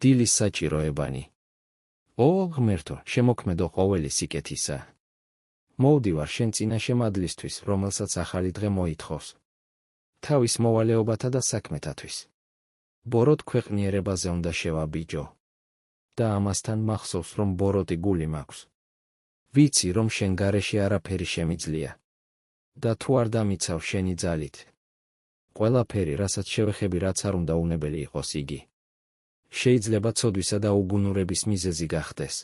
დილის საჭიროებანი. ო, ღმერთო, შემოქმედო ყოველი სიკეთისა. მოვდივარ შენ წინაშე მადლისთვის, რომელსაც ახალი დღე მოითხოვს. თავის მოვალეობათა და საქმეთათვის. ბოროტ ქვეყნიერებაზე უნდა შევაბიჯო. და ამასთან მახსოვს, რომ ბოროტი გული მაქვს. ვიცი, რომ შენ გარეშე არაფერი შემიძლია. და თუ არ დამიცავ შენი ძალით. ყველაფერი, რასაც შევეხები, რაც არ უნდა უნებელი იყოს იგი. შეიძლება ცოდვისა და უგუნურების მიზეზი გახდეს.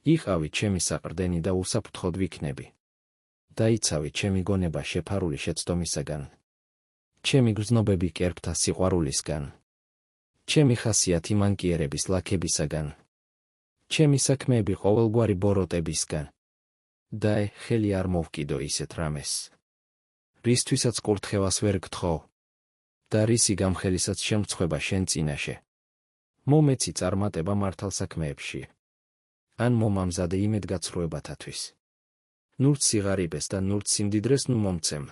იყავი ჩემი საყრდენი და უსაფრთხოდ ვიქნები. დაიცავი ჩემი გონება შეფარული შეცდომისაგან. ჩემი გრძნობები კერპთა სიყვარულისგან. ჩემი ხასიათი მანკიერების ლაქებისაგან. ჩემი საქმეები ყოველგვარი ბოროტებისგან. და ხელი არ მოვკიდო ისეთ რამეს. რისთვისაც კურთხევას ვერ გთხოვ. და რისი გამხელისაც შემწხვება შენ წინაშე. მომეცი წარმატება მართალ საქმეებში. ან მომამზადე იმედგაცრუებათათვის. ნურც სიღარიბეს და ნურც სიმდიდრეს ნუ მომცემ.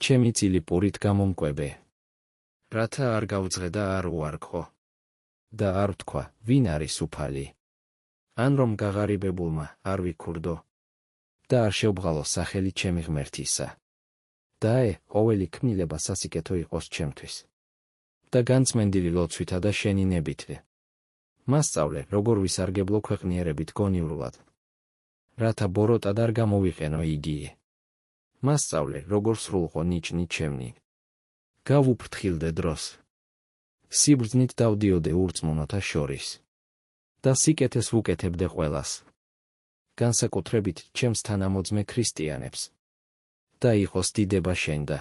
ჩემი წილი პურით გამომკვებე. რათა არ გავძღე და არ უარქო. და არ ვთქვა, ვინ არის უფალი. ან რომ გაღარიბებულმა არ ვიქურდო. და არ შევბღალო სახელი ჩემი ღმერთისა. და ყოველი ქმნილება სასიკეთო იყოს ჩემთვის. და განწმენდილი ლოცვითა და შენინებით. მასწავლე, როგორ ვისარგებლო ქვეყნიერებით გონივრულად. რათა ბოროტად არ გამოვიყენო იგი. მასწავლე, როგორ სრულყო ნიჭნი ჩემნი. გავუფრთხილდე დროს. სიბრძნით დავდიოდე ურწმუნოთა შორის. და სიკეთეს ვუკეთებდე ყველას. განსაკუთრებით ჩემს თანამოძმე ქრისტიანებს. და იყოს დიდება შენ და